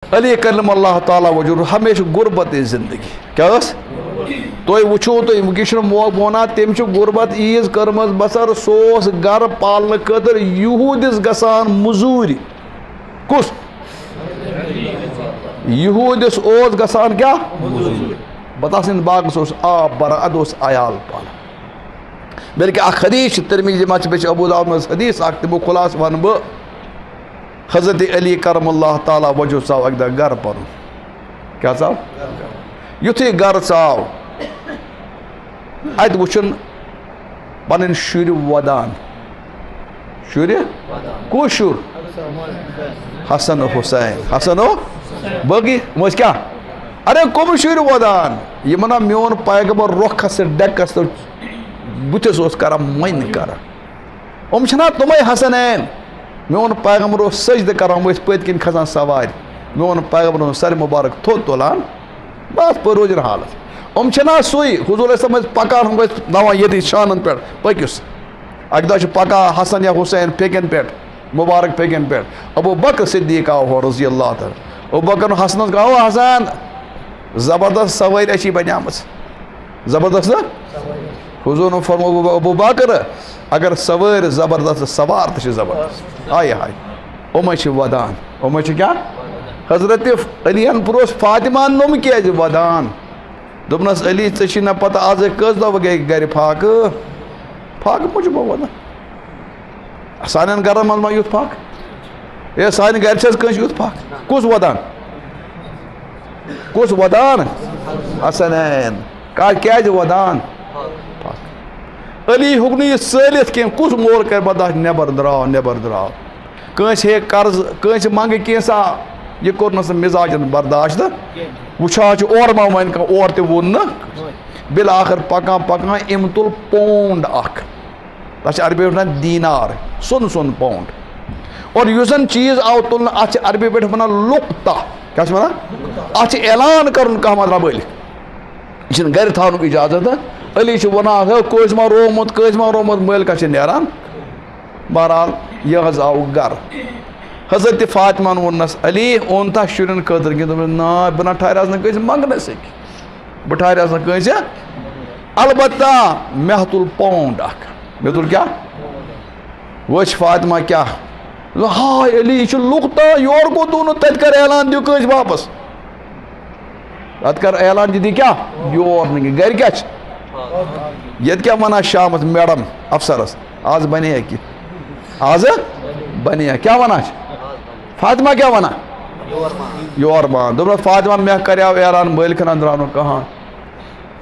علی کرم اللہ تعالیٰ وجہ ہمیشہ غربت زندگی کیا تھی وچو تھی ونکس ونا تم غربت عیز کرم بسر سوس گر پالنے خاطر یہودس گسان مزوری کس یہودس گسان کیا بتا سند باغس آب بران اد عیال پال بلکہ اخ حدیث ترمذی مجھ ابو داؤد مز حدیث اخ تمو خلاص ون بہ حضرت علی کرم اللہ تعالیٰ وجہ ثاو اک دہ گر پن کیا ثاو یتھے گر ثاو ات وچن پن شر ودان شر کس شر حسن حسین حسن و باقی مجھ کیا ارے کم شر ودان یہ منا میون پیغمبر رخ ڈیکس تو بتس کران من کران چھنا تمے حسنین میون پیغمبر سجدہ کران ورس پت کن کھسان سوار میون پیغمبر سر مبارک تھوت تلان بس پہ روزن حالت چھنا سوئی حضور اسلام پکان ہم دوا یہ شانن پہ پکس اک دہ پکا حسن یا حسین پھیکن پہ مبارک پھیکن پہ ابو بکر صدیق آو رضی اللہ تعالی ابو بکر حسنس گو حسن زبردست سواری اچھی بنیام زبردست حضور نے فرمو ابو بکر اگر سوار زبردست سوار تو زبردست آئے ہائے اومے ودان اومے کیا حضرت علی پروس فاطمہ نم کی ودان دپنس علی ژے نا پتہ آز کس دہ گئی گر فاقہ فاقہ مجھ ودان سان گرن من ما یوت فاق اے سان گر کنس یوت فاق کس ودان کس ودان حسنین کیا ودان علی ہوں یہ ثلت کی کس مول کر برداشت نبر درا کنس ہے قرض کنس منگ کیسا یہ کور سا مزاجن برداشت وچھان اور ما ون اور تہ وون بالآخر پکان پکان ام تل پونڈ اخ تک عربی ونان دینار سون پونڈ اور اس زن چیز آو تلن ات عربی پہ ونان لقطہ کیا ونان ات اعلان کرن کھانا ربل یہ گر تھان اجازت علی ونان کس ما رومت ملکہ نیران بہرحال یہ آو گر حضرت فاطمہ ونس علی اون تھا شرین خاطر کہ نا بہ نا ٹھہراس نا کنس منگنس بہ ٹھہراس نا کنس البتہ مے تل پونڈ اخ مے تل کیا وچ فاطمہ کیا ہائے علی یہ لقطہ یور کو تو تت کر اعلان دیو کنس واپس تت کر اعلان دی کیا یور نہیں گر کیا یہ کیا ونا شامت میڈم افسرس آز بنے کہ آز بنے کیا ونا فاطمہ کیا ونا یور مان دپ فاطمہ مے کریو اعلان ملکن اندرانو کہاں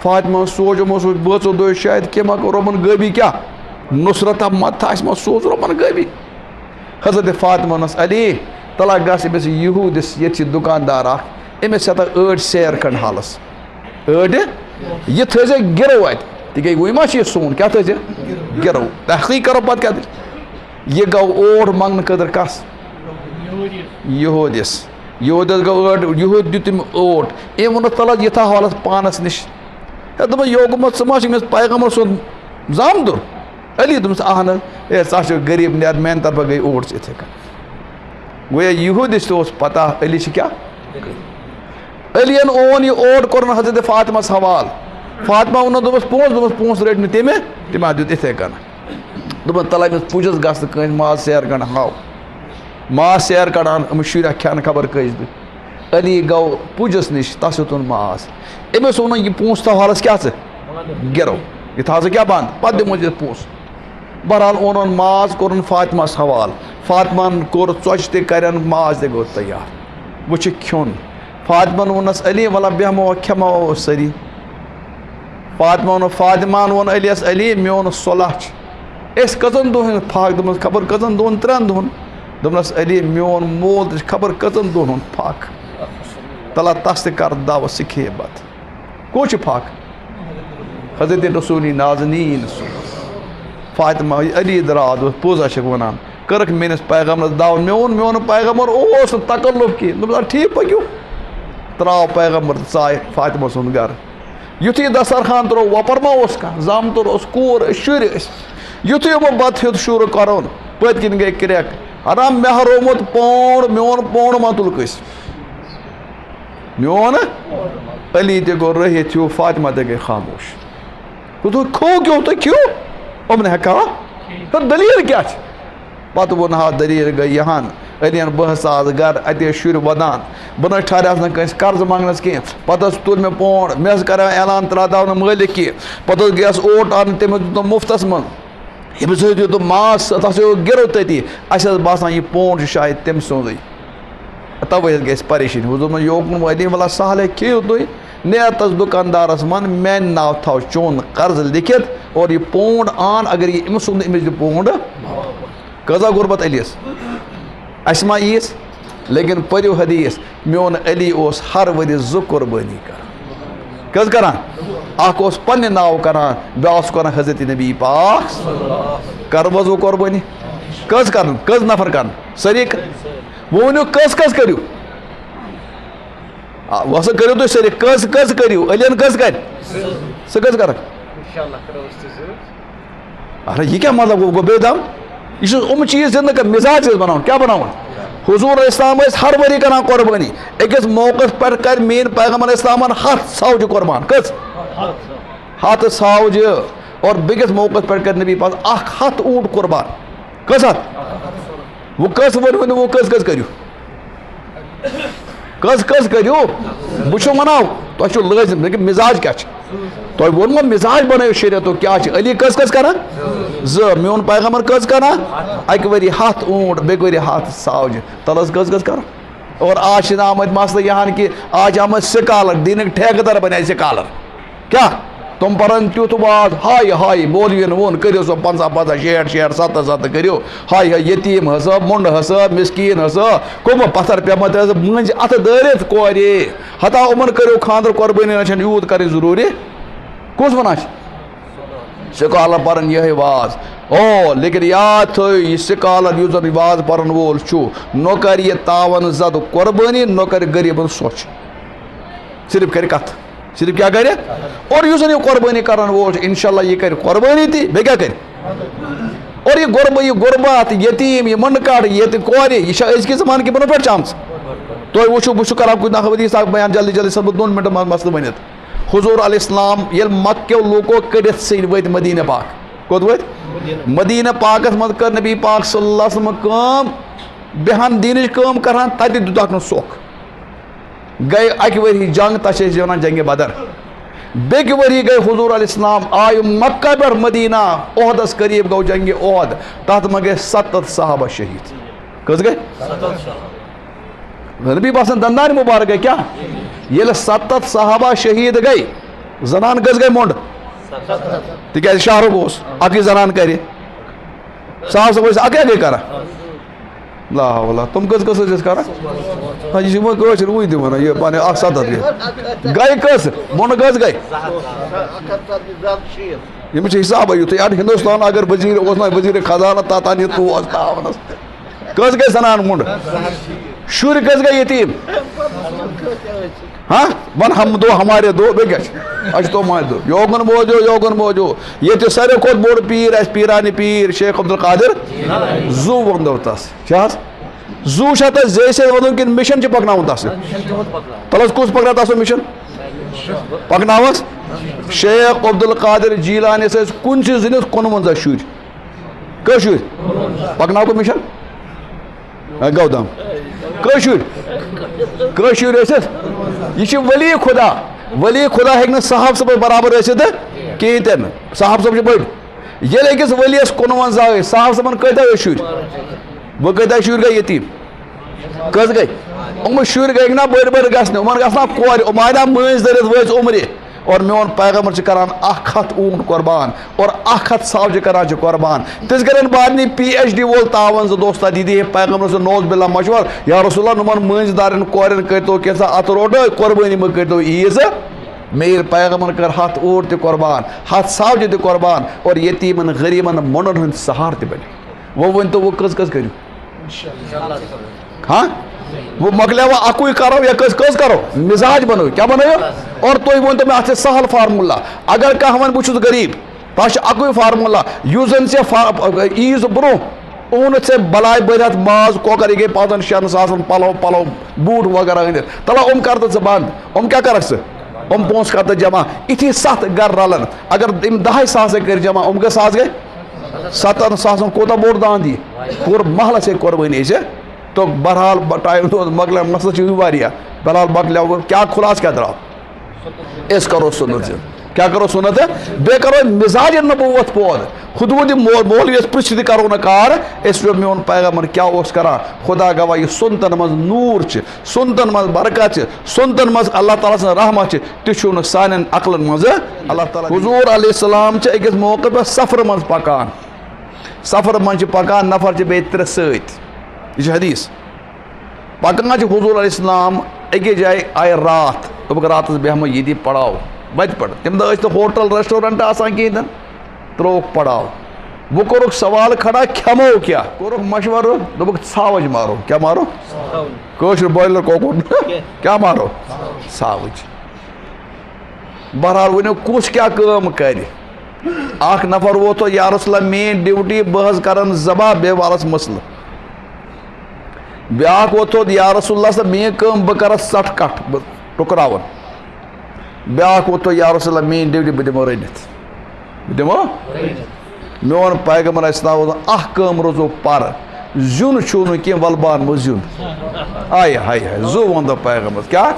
فاطمہ سوچ بچو دو شاید کہ ما رومن غبی کیا نصرت مت اس ما سوچ رومن غبی حضرت فاطمہ نس علی تلا گس بس یہودس یہ دکاندار اخ امس ہتا اڑ سیر کن حالس اڑ یہ تھے گرو ات تک وہ ما سون کیا تھے گرو تحقیق کرو پتہ کیا یہ گو اور منگن خاطر کس یہودس گو یہود دم اوٹ ام ون تلا یہ تھا حالت پانس نش دپ یوگمت سما پیغمبر سن زامدر علی دس اہن اے ثہ غریب نیت میان طرف گئی اوٹ اتھے کن گویا یہودس تہ پتہ علی کیا علی اون یہ اوٹ کور حضرت فاطمہ حوال فاطمہ ون دس پونس رٹ تمہ تم دیت اتھے کن دپن تلا امس پوجس گھس کن ماز سیر کڑ ہاو ماز سیر کڑان امس شرا کھان خبر کس دہ علی گو پوجس نش تس تن ماز امس ون یہ پونس تھو حالس کیا گرو یہ تھا کیا بند پتہ دمو یہ پونس بہرحال اون ماز کورن فاطمہ حوال فاطمہ کور ژۄچہِ تہ کرن ماز تہ گو تیار وچھ کھیون فاطمہ ونس علی ولا بیہمو کھیمو سری فاطمہ ون علیس علی میون صلح اس کتن دہن پھاک دپس خبر کتن دہن 3 دہن دپنس علی میون مول تہ خبر کتن دہن پھاک تلا تس تہ کر دعوت سکھے بت کوچ پھاک حضرت رسول نازنین فاطمہ علی دراد پوزا چھ ونان کرک میس پیغمبر دعوت میون پیغمبر اوس تکلف کی دپس ٹھیک پکیو تراو پیغمبر ژایہِ فاطمہ سُنٛد گرٕ یُتھُے دسترخان ترٛوو وۄپر ما اوس کانٛہہ زامتُر اوس کوٗر ٲسۍ شُرۍ ٲسۍ یُتھُے یِمو بتہٕ ہیوٚت شُر کرُن پٔتۍ کِنۍ گٔے کرٛٮ۪کھ حرام مےٚ روومُت پونٛڈ میون پونٛڈ ما تُل کٲنٛسہِ میون علی تہ گو رہت ہیو فاطمہ تہ گئی خاموش تو کھو کیوں تو کیوں ام نے کہا تو دلیل کیا پتہ وون ہا دلیل گئی یہاں علی بہس آز گھر اتہ شر ودان بہ ٹھہرس نا کنس قرض منگنس کی پتہ تل مے پونڈ مے کران اعلان ترا مالک کی پتہ گیس اوٹ ان تمس دیت مفتس من یمس دیت ماس تس گرو تتی اس باسان یہ پونڈ شاید تم سوزی توے گئی پریشانی حضور یوکن علی والا سہل کھیو تھی نیتس دکاندارس من میان ناو تھو چون قرض لکھت اور یہ پونڈ آن اگر یہ امس سن امس دی پونڈ کزا غربت علیس اس ما یس لیکن پریو حدیث میون علی اس ہر ؤری زٕ قربانی کران کز کران اخ اس پنہ ناو کران بیاس کران حضرت نبی پاک کربز وہ قربانی کز کرن کز نفر کرن ساری وہ ونیو کز کز کریو وسا کریو تو ساری کز کز کریو علی کز کر سہ کز کر ارے یہ کیا مطلب گو بے دم یہ چیز زندہ مزاج بناؤ کیا بناؤ حضور اسلام ہر ؤری کران قربانی اکس موقع پر کر مین پیغمبر اسلام 7 سوج قربان کس 7 سوج اور بیکس موقع پر کر نبی پاک 1 اونٹ قربان کس وہ کس ون وہ کس کس کریو کس کس کریو بچو مناو تو لازم لیکن مزاج کیا تو وونمو مزاج بنائیو شریعتو کیا علی کس کس کران میون پیغمبر کس کران اک وری 7 اونٹ بیک وری 7 سوج تلس کس کس کران اور آج آمد مسئلہ یہاں کہ آج آمد سکالر دینک ٹھیکدار بنے سکالر کیا تم پرن تیت واز ہائے ہائے مولوین وون کریو سو 50 60 70 کریو ہائے ہائے یتیم ہسا منڈ ہسا مسکین ہسا کم پتھر پیمت منج ات دارت کورے ہتا امن کریو خاندر قربانی نشن یوت کرے ضروری کس ونان سکالر پرن یہ واز او لیکن یاد تھو یہ سکالر یوز واز پرن وول چھو نو کر یہ تاون زد قربانی نو کر غریبن سوچ صرف کر کت صرف کیا کرے اور یوز یہ قربانی کرن وول انشاءاللہ یہ کر قربانی تھی بے کیا کر اور یہ غربات یتیم یہ منکڑ یہ کورے یہ ازکہ زمان کی بنو پہ چانس تو وچھو بچو کران کوئی حدیث بیان جلدی جلدی سب 2 منٹ مسئلہ بنت حضور علیہ السلام یل مکہ لوکو کڑت سین وت مدینہ پاک کوت وت مدینہ پاکس مز کر نبی پاک صلی اللہ علیہ وسلم کام بہان دینچ کام کران تتہ دتاک نہ سوکھ گئی اکہ وری جنگ تس ونان جنگ بدر بیک وری گئی حضور علیہ السلام آئے مکہ پر مدینہ عہدس قریب گو جنگ عہد تحت میں گئے 7 صحابہ شہید کس گئے نبی باسن دندان مبارک ہے کیا یہ 7 صحابہ شہید گئی زنان کس گئی مونڈ تک شاہ رخ اس اکی زنان کرے صاحب صاحب اکی گئی کرا لا حول تم کس کس اس کرا ہاں جی وہ کوچ روئی دی ونا یہ پانے 7 گئی کس مونڈ کس گئی یہ مجھے حساب ہے یار ہندوستان اگر وزیر اوسنا وزیر خزانہ تاتانی تو استاونس کس گئی زنان مونڈ شور کس گئی یتیم ہاں ون ہم دو ہمارے دو بے گچ اچ تو ماں دو یوگن موجو یہ تو سارے کھوت بوڑ پیر اس پیرانی پیر شیخ عبد القادر زو وندو تاس کیا زو شتا جیسے ونو کہ مشن چ پکناون تاس تلس کوس پکنا تاس مشن پکناوس شیخ عبد القادر جیلانی سے کون چیز زنس کون منزا شور کشور پکناو کو مشن گودام کشور ٲسِتھ یہ چھِ ولی خدا ہیٚکہِ نہٕ صاحب صٲبس برابر ٲسِتھ کِہیٖنۍ تہِ نہٕ صاحب صٲب چھِ بٔڑۍ ییٚلہِ أکِس ؤلیَس 59 ٲسۍ صاحب صٲبن کۭتیاہ ٲسۍ شُرۍ وۄنۍ کۭتیاہ شُرۍ گٔے یتیٖم کٔژ گٔے یِم شُرۍ گٔے نا بٔڑۍ گژھنہِ یِمن گژھنا کورِ یِم آے نا مٲنٛزۍ دٔرِتھ وٲژ عمرِ اور میون پیغمبر چھِ کران 100 اونٹ قربان اور 100 سوجہِ کران چھِ قربان تِژ گرن بعد PhD وول تاون زٕ دوستا دیدی پیغمبر سے نوز باللہ مشور یا رسول اللہ نمن مٲنٛزۍ دارن کورٮ۪ن کٔرۍتو کینٛژھا اتھ روٹو قربٲنی مہ کٔرۍتو عیٖز میٖر پیغمبر کر 100 اونٹ تہِ قربان 100 سوجہِ تہِ قربان اور یتیٖمن غریٖبن مۄنڈن ہُنٛد سہار تہِ بنہِ وۄنۍ ؤنۍتو وۄنۍ کٔژ کٔژ کٔرِو ہاں وہ مکلیو اکوئی کرو یا کس کرو مزاج بنو کیا بنو اور تھی ون تو میں ات سہل فارمولہ اگر کھانا ون بہت غریب تس اکوئی فارمولہ یس زن ے عیز برو اونت سے بلائے برت ماز کوکر یہ گئی 5-6 ساسن پلو بوٹ وغیرہ أنِتھ تلا کر تو بند کیا کرک ژٕ پونٛسہٕ کر تو جمع یِتھی 7 گھر رلن اگر 10 ساس کر جمع گٔژھ آز گٔے 7 ساسن کوتاہ بوٚڑ دان دی پوٗرٕ محلس قربٲنی تو بہرحال ٹائم مۄکلیو مسلہٕ چھُ واریاہ بہرحال مۄکلیو کیا خلاص کیا درٛاو أسۍ کرو سُنت کیا کرو سُنت بیٚیہِ کرو مزاج نبوت پود خودود مولویس پرٛژھِتھ تہِ کرو نہٕ کار أسۍ وٕچھو میون پیغمبر کیا اوس کران خدا گواہ یہِ سُنتن منٛز نوٗر چھِ سُنتن منٛز برکت چھِ سُنتن منٛز اللہ تعالیٰ سٕنٛز رحمت چھِ تہِ چھُو نہٕ سانٮ۪ن عقلن منٛز اللہ تعالیٰ حضوٗر علیہ السلام چھِ أکِس موقعہٕ پٮ۪ٹھ سفرٕ منٛز پکان سفرٕ منٛز چھِ پکان نفر چھِ بیٚیہِ 3 سۭتۍ یہ چھِ حدیث پکان چھِ حضوٗر علیہ السلام أکِس جایہِ آیہِ راتھ دوٚپُکھ راتس بیٚہمو ییٚتی پڑاو وتہِ پٮ۪ٹھ تمہِ دۄہ ٲسۍ نہٕ ہوٹل ریسٹورنٹ آسان کِہیٖنۍ تہِ ترٛووُکھ پڑاو وۄنۍ کوٚرُکھ سوال کھڑا کھٮ۪مو کیٛاہ کوٚرُکھ مشورٕ دوٚپُکھ ژھاوٕج مارو کیٛاہ مارو کٲشُر بویلر کۄکُر کیٛاہ مارو ژھاوٕج بہرحال ؤنِو کُس کیٛاہ کٲم کرِ اکھ نفر ووتو یا رسول اللہ میٛٲنۍ ڈیوٹی بہٕ حظ کرن ذبح بیٚیہِ وَلس مسلہٕ بیٛاکھ ووتو یا رسول اللہ صٲب میٛٲنۍ کٲم بہٕ کرس ژٹہٕ کٹھ بہٕ ٹُکراوَن بیٛاکھ ووتو یا رسول اللہ میٛٲنۍ ڈیوٹی بہٕ دِمو رٔنِتھ بہٕ دِمو میون پیغمبر علیہ السلام ووٚن اکھ کٲم روزو پر زیُن چھُو نہٕ کینٛہہ وَلہٕ بہٕ اَنہٕ زیُن آیہِ ہاے ہاے زو ووٚن پیغمبر کیٛاہ